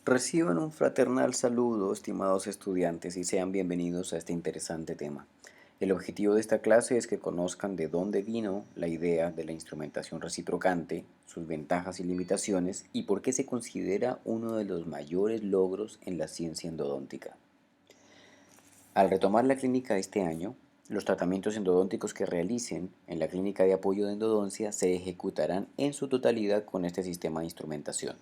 Reciban un fraternal saludo, estimados estudiantes, y sean bienvenidos a este interesante tema. El objetivo de esta clase es que conozcan de dónde vino la idea de la instrumentación reciprocante, sus ventajas y limitaciones, y por qué se considera uno de los mayores logros en la ciencia endodóntica. Al retomar la clínica este año, los tratamientos endodónticos que realicen en la clínica de apoyo de endodoncia se ejecutarán en su totalidad con este sistema de instrumentación.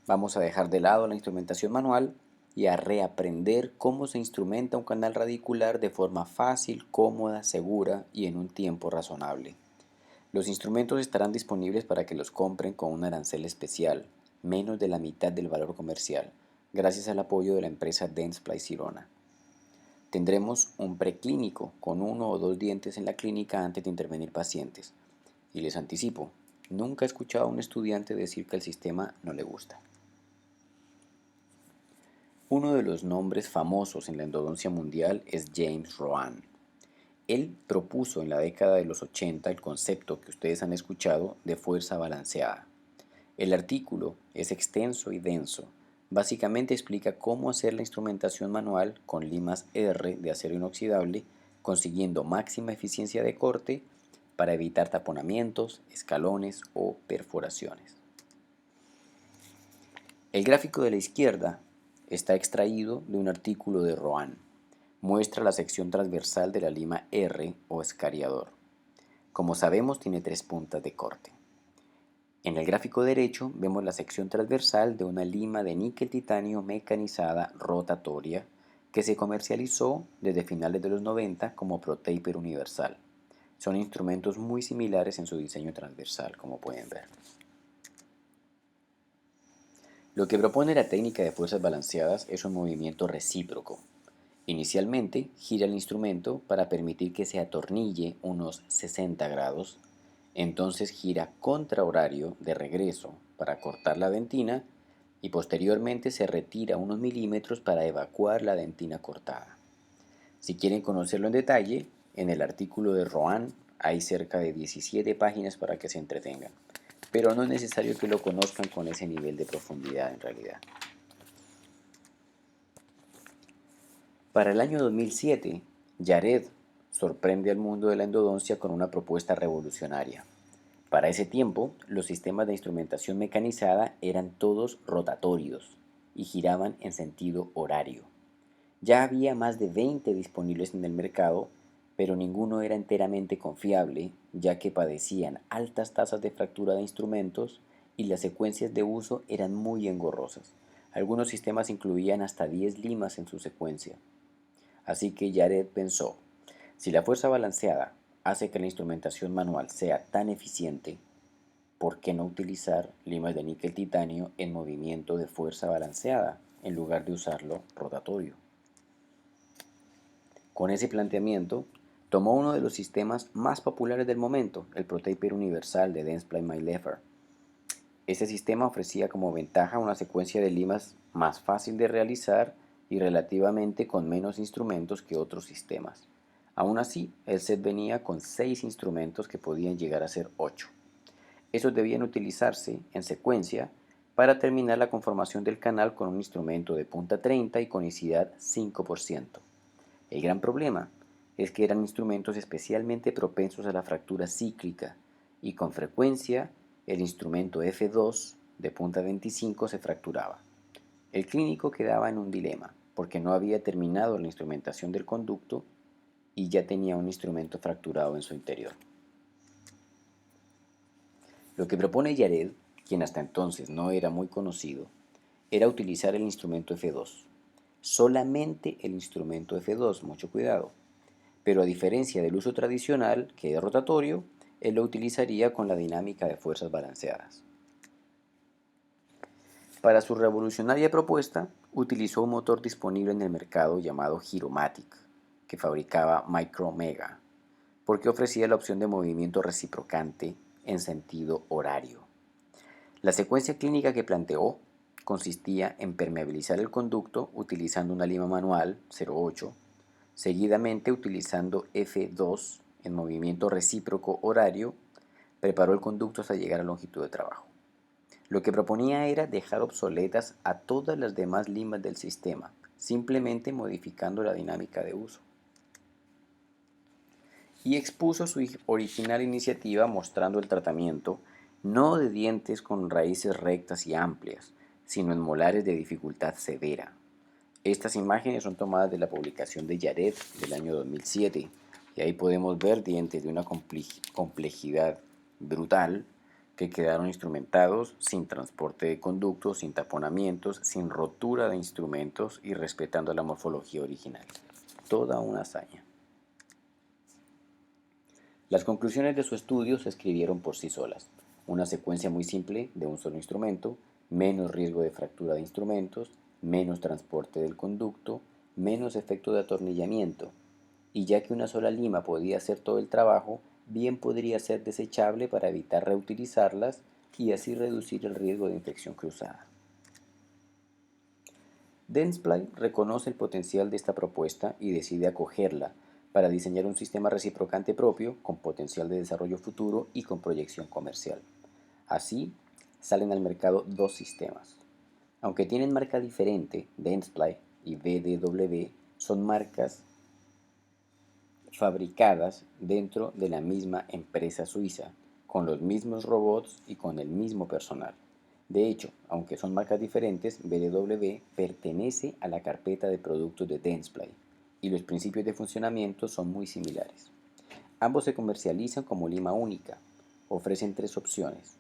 Vamos a dejar de lado la instrumentación manual y a reaprender cómo se instrumenta un canal radicular de forma fácil, cómoda, segura y en un tiempo razonable. Los instrumentos estarán disponibles para que los compren con un arancel especial, menos de la mitad del valor comercial, gracias al apoyo de la empresa Dentsply Sirona. Tendremos un preclínico con uno o dos dientes en la clínica antes de intervenir pacientes. Y les anticipo, nunca he escuchado a un estudiante decir que el sistema no le gusta. Uno de los nombres famosos en la endodoncia mundial es James Rowan. Él propuso en la década de los 80 el concepto que ustedes han escuchado de fuerza balanceada. El artículo es extenso y denso. Básicamente explica cómo hacer la instrumentación manual con limas R de acero inoxidable, consiguiendo máxima eficiencia de corte para evitar taponamientos, escalones o perforaciones. El gráfico de la izquierda está extraído de un artículo de Rowan. Muestra la sección transversal de la lima R o escariador. Como sabemos, tiene tres puntas de corte. En el gráfico derecho vemos la sección transversal de una lima de níquel titanio mecanizada rotatoria que se comercializó desde finales de los 90 como ProTaper universal. Son instrumentos muy similares en su diseño transversal, como pueden ver. Lo que propone la técnica de fuerzas balanceadas es un movimiento recíproco. Inicialmente gira el instrumento para permitir que se atornille unos 60 grados, entonces gira contra horario de regreso para cortar la dentina y posteriormente se retira unos milímetros para evacuar la dentina cortada. Si quieren conocerlo en detalle, en el artículo de Rowan hay cerca de 17 páginas para que se entretengan, pero no es necesario que lo conozcan con ese nivel de profundidad en realidad. Para el año 2007, Jared sorprende al mundo de la endodoncia con una propuesta revolucionaria. Para ese tiempo, los sistemas de instrumentación mecanizada eran todos rotatorios y giraban en sentido horario. Ya había más de 20 disponibles en el mercado, pero ninguno era enteramente confiable, ya que padecían altas tasas de fractura de instrumentos y las secuencias de uso eran muy engorrosas. Algunos sistemas incluían hasta 10 limas en su secuencia. Así que Jared pensó, si la fuerza balanceada hace que la instrumentación manual sea tan eficiente, ¿por qué no utilizar limas de níquel titanio en movimiento de fuerza balanceada en lugar de usarlo rotatorio? Con ese planteamiento, tomó uno de los sistemas más populares del momento, el ProTaper universal de Dentsply MyLefer. Este sistema ofrecía como ventaja una secuencia de limas más fácil de realizar y relativamente con menos instrumentos que otros sistemas. Aún así, el set venía con 6 instrumentos que podían llegar a ser 8. Esos debían utilizarse en secuencia para terminar la conformación del canal con un instrumento de punta 30 y conicidad 5%. El gran problema es que eran instrumentos especialmente propensos a la fractura cíclica y con frecuencia el instrumento F2 de punta 25 se fracturaba. El clínico quedaba en un dilema porque no había terminado la instrumentación del conducto y ya tenía un instrumento fracturado en su interior. Lo que propone Jared, quien hasta entonces no era muy conocido, era utilizar el instrumento F2. Solamente el instrumento F2, mucho cuidado. Pero a diferencia del uso tradicional, que es rotatorio, él lo utilizaría con la dinámica de fuerzas balanceadas. Para su revolucionaria propuesta, utilizó un motor disponible en el mercado llamado Giromatic, que fabricaba Micromega, porque ofrecía la opción de movimiento reciprocante en sentido horario. La secuencia clínica que planteó consistía en permeabilizar el conducto utilizando una lima manual 0,8, seguidamente utilizando F2 en movimiento recíproco horario, preparó el conducto hasta llegar a longitud de trabajo. Lo que proponía era dejar obsoletas a todas las demás limas del sistema, simplemente modificando la dinámica de uso. Y expuso su original iniciativa mostrando el tratamiento no de dientes con raíces rectas y amplias, sino en molares de dificultad severa. Estas imágenes son tomadas de la publicación de Jared del año 2007, y ahí podemos ver dientes de una complejidad brutal que quedaron instrumentados sin transporte de conductos, sin taponamientos, sin rotura de instrumentos y respetando la morfología original. Toda una hazaña. Las conclusiones de su estudio se escribieron por sí solas. Una secuencia muy simple de un solo instrumento, menos riesgo de fractura de instrumentos, menos transporte del conducto, menos efecto de atornillamiento. Y ya que una sola lima podía hacer todo el trabajo, bien podría ser desechable para evitar reutilizarlas y así reducir el riesgo de infección cruzada. Dentsply reconoce el potencial de esta propuesta y decide acogerla para diseñar un sistema reciprocante propio con potencial de desarrollo futuro y con proyección comercial. Así, salen al mercado dos sistemas. Aunque tienen marca diferente, Dentsply y BDW son marcas fabricadas dentro de la misma empresa suiza, con los mismos robots y con el mismo personal. De hecho, aunque son marcas diferentes, BDW pertenece a la carpeta de productos de Dentsply y los principios de funcionamiento son muy similares. Ambos se comercializan como lima única. Ofrecen tres opciones.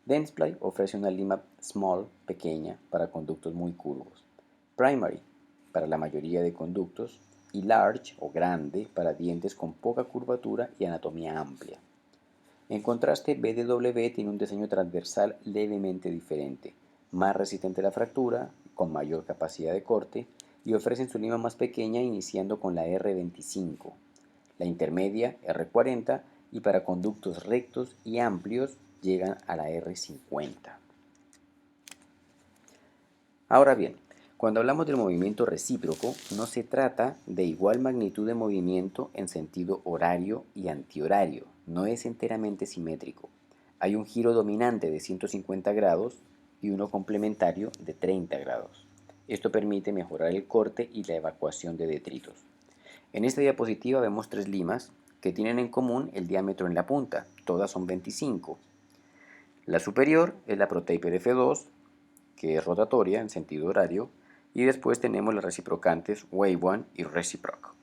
Dentsply ofrece una lima small, pequeña, para conductos muy curvos. Primary, para la mayoría de conductos. Y large, o grande, para dientes con poca curvatura y anatomía amplia. En contraste, BDW tiene un diseño transversal levemente diferente, más resistente a la fractura, con mayor capacidad de corte, y ofrecen su lima más pequeña iniciando con la R25, la intermedia R40 y para conductos rectos y amplios llegan a la R50. Ahora bien, cuando hablamos del movimiento recíproco, no se trata de igual magnitud de movimiento en sentido horario y antihorario, no es enteramente simétrico. Hay un giro dominante de 150 grados y uno complementario de 30 grados. Esto permite mejorar el corte y la evacuación de detritos. En esta diapositiva vemos tres limas que tienen en común el diámetro en la punta, todas son 25. La superior es la ProTaper F2, que es rotatoria en sentido horario, y después tenemos las reciprocantes Wave One y Reciproc.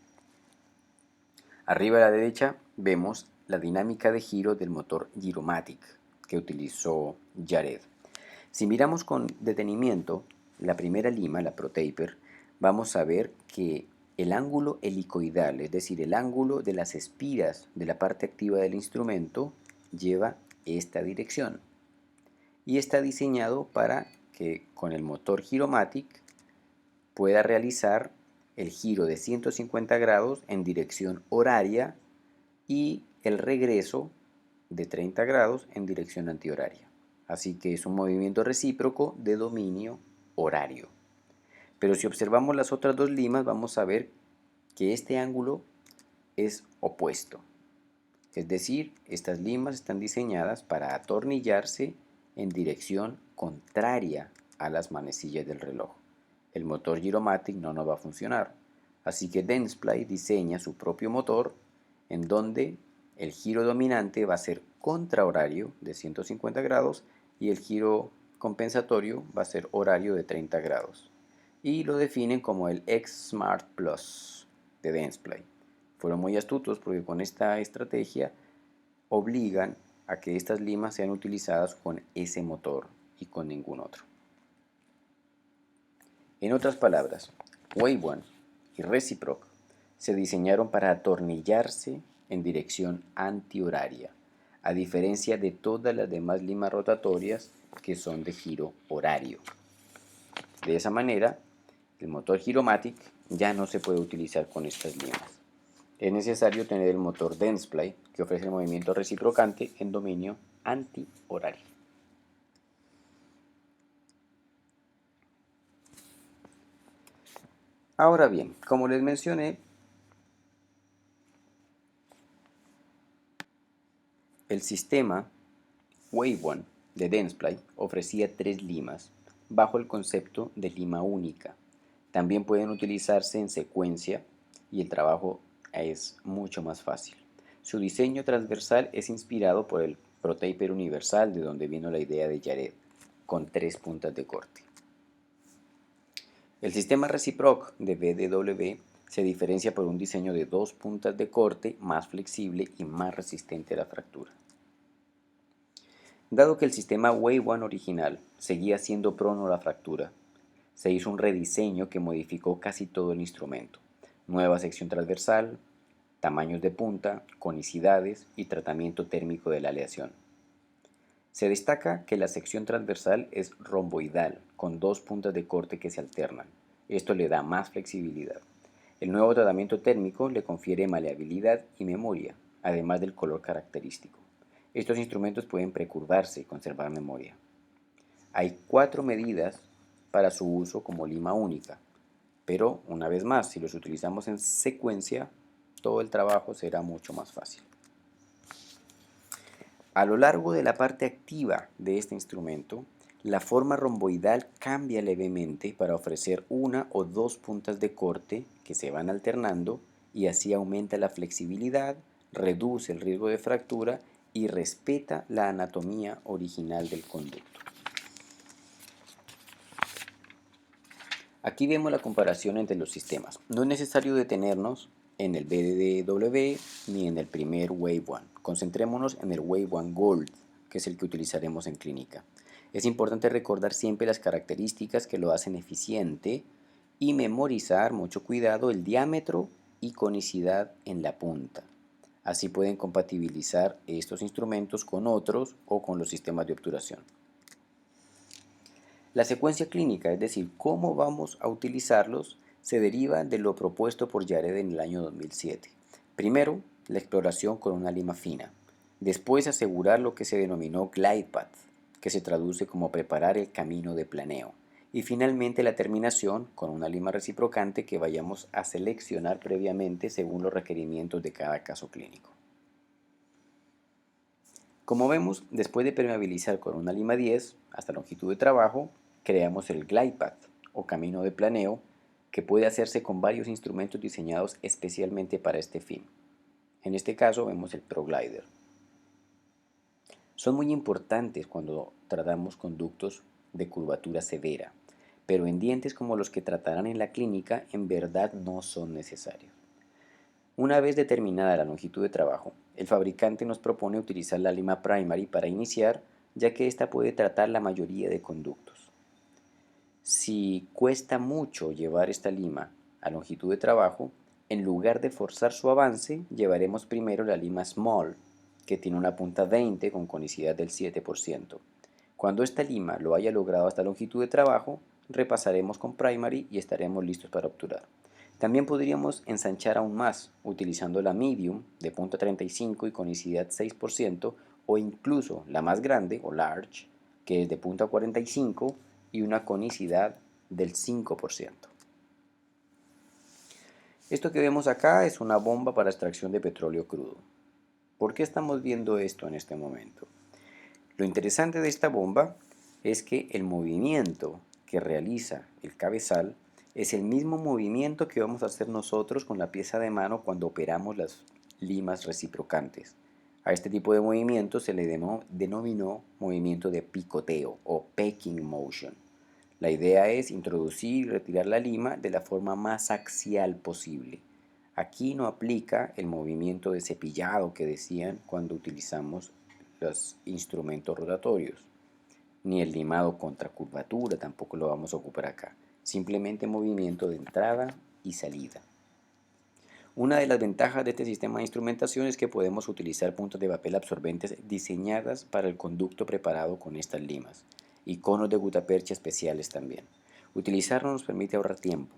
Arriba a la derecha vemos la dinámica de giro del motor Giromatic que utilizó Jared. Si miramos con detenimiento la primera lima, la ProTaper, vamos a ver que el ángulo helicoidal, es decir, el ángulo de las espiras de la parte activa del instrumento, lleva esta dirección. Y está diseñado para que con el motor Giromatic pueda realizar el giro de 150 grados en dirección horaria y el regreso de 30 grados en dirección antihoraria. Así que es un movimiento recíproco de dominio horario. Pero si observamos las otras dos limas, vamos a ver que este ángulo es opuesto. Es decir, estas limas están diseñadas para atornillarse en dirección contraria a las manecillas del reloj. El motor Giromatic no nos va a funcionar. Así que Dentsply diseña su propio motor en donde el giro dominante va a ser contrahorario de 150 grados y el giro compensatorio va a ser horario de 30 grados. Y lo definen como el X Smart Plus de Dentsply. Fueron muy astutos porque con esta estrategia obligan a que estas limas sean utilizadas con ese motor y con ningún otro. En otras palabras, Wave One y Reciproc se diseñaron para atornillarse en dirección antihoraria, a diferencia de todas las demás limas rotatorias que son de giro horario. De esa manera, el motor Giromatic ya no se puede utilizar con estas limas. Es necesario tener el motor Dentsply, que ofrece el movimiento reciprocante en dominio antihorario. Ahora bien, como les mencioné, el sistema Wave One de Dentsply ofrecía 3 limas bajo el concepto de lima única. También pueden utilizarse en secuencia y el trabajo es mucho más fácil. Su diseño transversal es inspirado por el ProTaper universal, de donde vino la idea de Jared, con 3 puntas de corte. El sistema Reciproc de BDW se diferencia por un diseño de 2 puntas de corte más flexible y más resistente a la fractura. Dado que el sistema Wave One original seguía siendo prono a la fractura, se hizo un rediseño que modificó casi todo el instrumento. Nueva sección transversal, tamaños de punta, conicidades y tratamiento térmico de la aleación. Se destaca que la sección transversal es romboidal, con 2 puntas de corte que se alternan. Esto le da más flexibilidad. El nuevo tratamiento térmico le confiere maleabilidad y memoria, además del color característico. Estos instrumentos pueden precurvarse y conservar memoria. Hay 4 medidas para su uso como lima única, pero una vez más, si los utilizamos en secuencia, todo el trabajo será mucho más fácil. A lo largo de la parte activa de este instrumento, la forma romboidal cambia levemente para ofrecer 1 o 2 puntas de corte que se van alternando y así aumenta la flexibilidad, reduce el riesgo de fractura y respeta la anatomía original del conducto. Aquí vemos la comparación entre los sistemas. No es necesario detenernos en el BDW ni en el primer Wave One. Concentrémonos en el Wave One Gold, que es el que utilizaremos en clínica. Es importante recordar siempre las características que lo hacen eficiente y memorizar, mucho cuidado, el diámetro y conicidad en la punta. Así pueden compatibilizar estos instrumentos con otros o con los sistemas de obturación. La secuencia clínica, es decir, cómo vamos a utilizarlos, se deriva de lo propuesto por Jared en el año 2007. Primero, la exploración con una lima fina. Después, asegurar lo que se denominó glide path, que se traduce como preparar el camino de planeo. Y finalmente, la terminación con una lima reciprocante que vayamos a seleccionar previamente según los requerimientos de cada caso clínico. Como vemos, después de permeabilizar con una lima 10 hasta longitud de trabajo, creamos el glide path o camino de planeo que puede hacerse con varios instrumentos diseñados especialmente para este fin. En este caso vemos el ProGlider. Son muy importantes cuando tratamos conductos de curvatura severa, pero en dientes como los que tratarán en la clínica en verdad no son necesarios. Una vez determinada la longitud de trabajo, el fabricante nos propone utilizar la lima primary para iniciar, ya que ésta puede tratar la mayoría de conductos. Si cuesta mucho llevar esta lima a longitud de trabajo, en lugar de forzar su avance, llevaremos primero la lima small, que tiene una punta 20 con conicidad del 7%. Cuando esta lima lo haya logrado hasta longitud de trabajo, repasaremos con primary y estaremos listos para obturar. También podríamos ensanchar aún más utilizando la medium de punta 35 y conicidad 6% o incluso la más grande o large que es de punta 45 y una conicidad del 5%. Esto que vemos acá es una bomba para extracción de petróleo crudo. ¿Por qué estamos viendo esto en este momento? Lo interesante de esta bomba es que el movimiento que realiza el cabezal es el mismo movimiento que vamos a hacer nosotros con la pieza de mano cuando operamos las limas reciprocantes. A este tipo de movimiento se le denominó movimiento de picoteo o pecking motion. La idea es introducir y retirar la lima de la forma más axial posible. Aquí no aplica el movimiento de cepillado que decían cuando utilizamos los instrumentos rotatorios, ni el limado contra curvatura tampoco lo vamos a ocupar acá, simplemente movimiento de entrada y salida. Una de las ventajas de este sistema de instrumentación es que podemos utilizar puntas de papel absorbentes diseñadas para el conducto preparado con estas limas y conos de gutapercha especiales también. Utilizarlo nos permite ahorrar tiempo.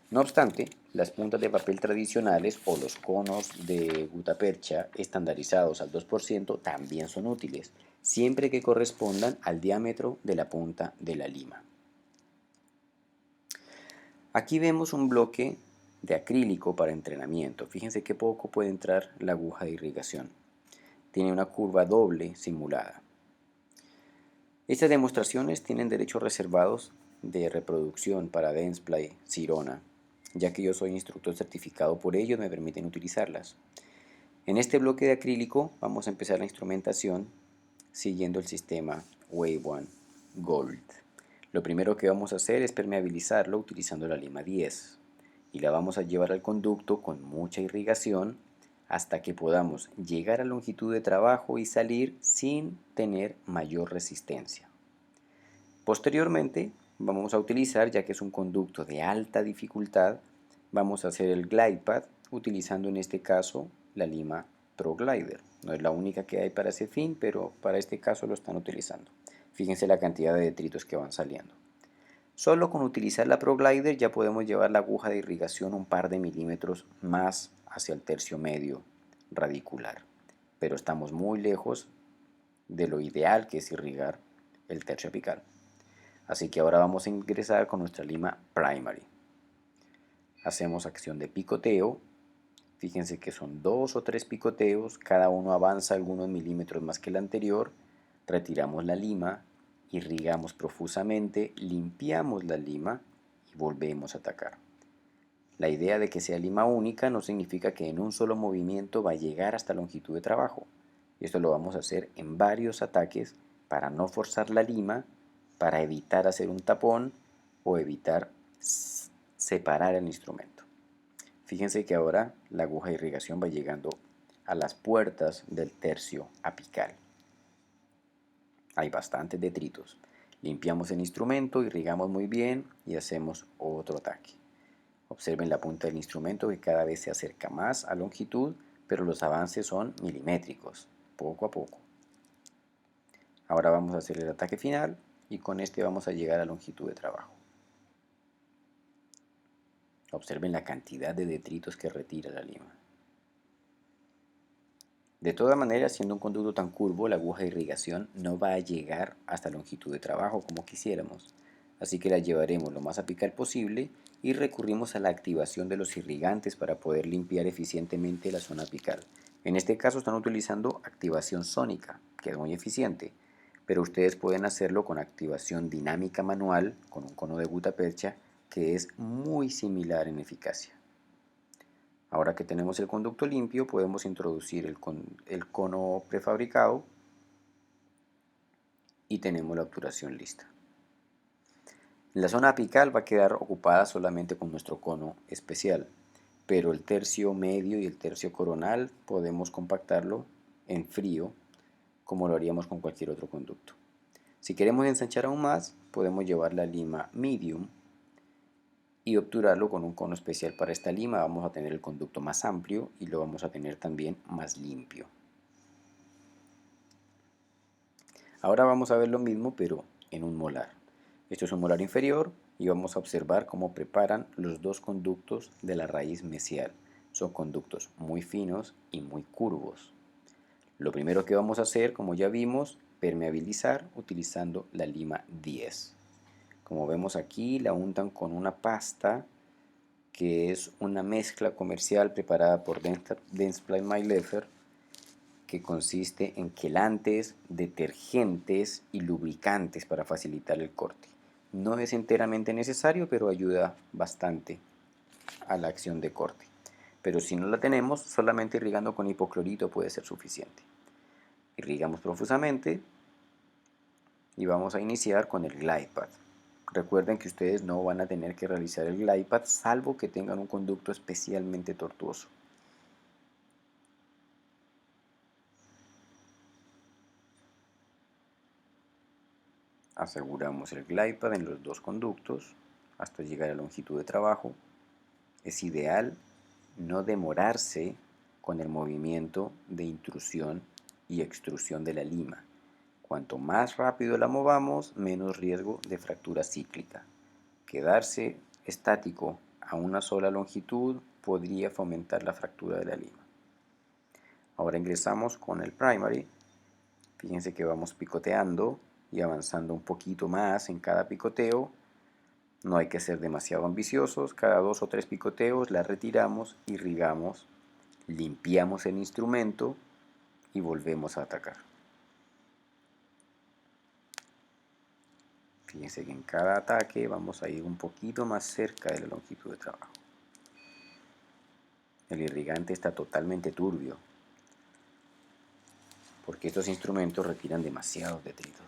No obstante, las puntas de papel tradicionales o los conos de gutapercha estandarizados al 2% también son útiles, siempre que correspondan al diámetro de la punta de la lima. Aquí vemos un bloque de acrílico para entrenamiento. Fíjense qué poco puede entrar la aguja de irrigación. Tiene una curva doble simulada. Estas demostraciones tienen derechos reservados de reproducción para Dentsply Sirona, ya que yo soy instructor certificado por ello, me permiten utilizarlas. En este bloque de acrílico vamos a empezar la instrumentación siguiendo el sistema Wave One Gold. Lo primero que vamos a hacer es permeabilizarlo utilizando la lima 10 y la vamos a llevar al conducto con mucha irrigación hasta que podamos llegar a longitud de trabajo y salir sin tener mayor resistencia. Posteriormente vamos a utilizar, ya que es un conducto de alta dificultad, vamos a hacer el glide path utilizando en este caso la lima Pro Glider. No es la única que hay para ese fin, pero para este caso lo están utilizando. Fíjense la cantidad de detritos que van saliendo. Solo con utilizar la Pro Glider ya podemos llevar la aguja de irrigación un par de milímetros más hacia el tercio medio radicular. Pero estamos muy lejos de lo ideal que es irrigar el tercio apical. Así que ahora vamos a ingresar con nuestra lima Primary. Hacemos acción de picoteo. Fíjense que son 2 o 3 picoteos, cada uno avanza algunos milímetros más que el anterior. Retiramos la lima, irrigamos profusamente, limpiamos la lima y volvemos a atacar. La idea de que sea lima única no significa que en un solo movimiento va a llegar hasta longitud de trabajo. Esto lo vamos a hacer en varios ataques para no forzar la lima, para evitar hacer un tapón o evitar separar el instrumento. Fíjense que ahora la aguja de irrigación va llegando a las puertas del tercio apical. Hay bastantes detritos. Limpiamos el instrumento, irrigamos muy bien y hacemos otro ataque. Observen la punta del instrumento que cada vez se acerca más a longitud, pero los avances son milimétricos, poco a poco. Ahora vamos a hacer el ataque final y con este vamos a llegar a longitud de trabajo. Observen la cantidad de detritos que retira la lima. De todas maneras, siendo un conducto tan curvo, la aguja de irrigación no va a llegar hasta longitud de trabajo como quisiéramos, así que la llevaremos lo más apical posible y recurrimos a la activación de los irrigantes para poder limpiar eficientemente la zona apical. En este caso están utilizando activación sónica, que es muy eficiente, pero ustedes pueden hacerlo con activación dinámica manual, con un cono de gutapercha, que es muy similar en eficacia. Ahora que tenemos el conducto limpio, podemos introducir el cono prefabricado y tenemos la obturación lista. La zona apical va a quedar ocupada solamente con nuestro cono especial, pero el tercio medio y el tercio coronal podemos compactarlo en frío, como lo haríamos con cualquier otro conducto. Si queremos ensanchar aún más, podemos llevar la lima medium y obturarlo con un cono especial para esta lima. Vamos a tener el conducto más amplio y lo vamos a tener también más limpio. Ahora vamos a ver lo mismo pero en un molar. Esto es un molar inferior y vamos a observar cómo preparan los dos conductos de la raíz mesial. Son conductos muy finos y muy curvos. Lo primero que vamos a hacer, como ya vimos, permeabilizar utilizando la lima 10. Como vemos aquí, la untan con una pasta que es una mezcla comercial preparada por Dentsply Maylefer, que consiste en quelantes, detergentes y lubricantes para facilitar el corte. No es enteramente necesario, pero ayuda bastante a la acción de corte. Pero si no la tenemos, solamente irrigando con hipoclorito puede ser suficiente. Irrigamos profusamente y vamos a iniciar con el glide path. Recuerden que ustedes no van a tener que realizar el glide path salvo que tengan un conducto especialmente tortuoso. Aseguramos el glide path en los dos conductos hasta llegar a longitud de trabajo. Es ideal no demorarse con el movimiento de intrusión y extrusión de la lima. Cuanto más rápido la movamos, menos riesgo de fractura cíclica. Quedarse estático a una sola longitud podría fomentar la fractura de la lima. Ahora ingresamos con el primary. Fíjense que vamos picoteando y avanzando un poquito más en cada picoteo. No hay que ser demasiado ambiciosos. Cada 2 o 3 picoteos la retiramos, irrigamos, limpiamos el instrumento y volvemos a atacar. Fíjense que en cada ataque vamos a ir un poquito más cerca de la longitud de trabajo. El irrigante está totalmente turbio, porque estos instrumentos retiran demasiados detritos.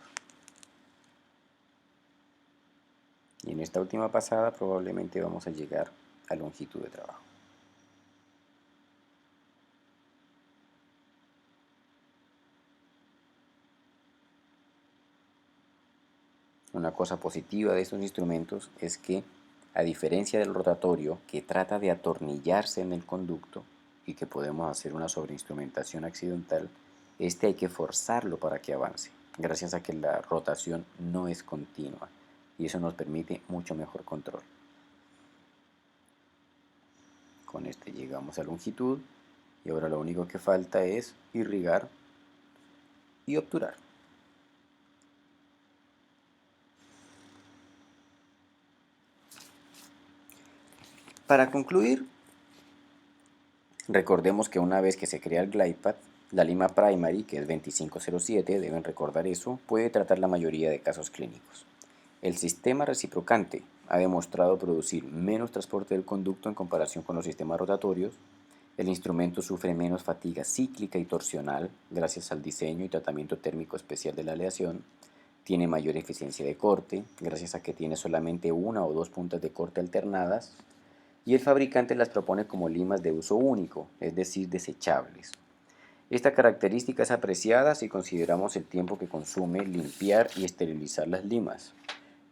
Y en esta última pasada probablemente vamos a llegar a longitud de trabajo. Una cosa positiva de estos instrumentos es que, a diferencia del rotatorio, que trata de atornillarse en el conducto y que podemos hacer una sobreinstrumentación accidental, este hay que forzarlo para que avance, gracias a que la rotación no es continua y eso nos permite mucho mejor control. Con este llegamos a longitud y ahora lo único que falta es irrigar y obturar. Para concluir, recordemos que una vez que se crea el GlidePad, la lima primary, que es 2507, deben recordar eso, puede tratar la mayoría de casos clínicos. El sistema reciprocante ha demostrado producir menos transporte del conducto en comparación con los sistemas rotatorios. El instrumento sufre menos fatiga cíclica y torsional gracias al diseño y tratamiento térmico especial de la aleación. Tiene mayor eficiencia de corte gracias a que tiene solamente una o dos puntas de corte alternadas. Y el fabricante las propone como limas de uso único, es decir, desechables. Esta característica es apreciada si consideramos el tiempo que consume limpiar y esterilizar las limas,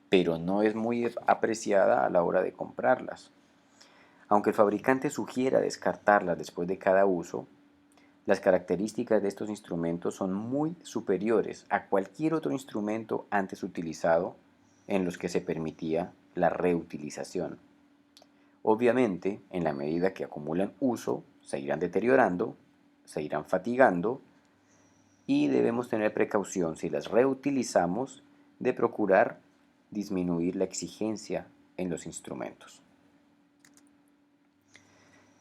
pero no es muy apreciada a la hora de comprarlas. Aunque el fabricante sugiera descartarlas después de cada uso, las características de estos instrumentos son muy superiores a cualquier otro instrumento antes utilizado en los que se permitía la reutilización. Obviamente, en la medida que acumulan uso, se irán deteriorando, se irán fatigando y debemos tener precaución si las reutilizamos de procurar disminuir la exigencia en los instrumentos.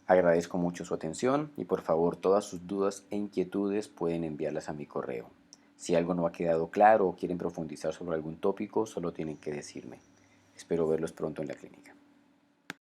Agradezco mucho su atención y por favor todas sus dudas e inquietudes pueden enviarlas a mi correo. Si algo no ha quedado claro o quieren profundizar sobre algún tópico, solo tienen que decirme. Espero verlos pronto en la clínica.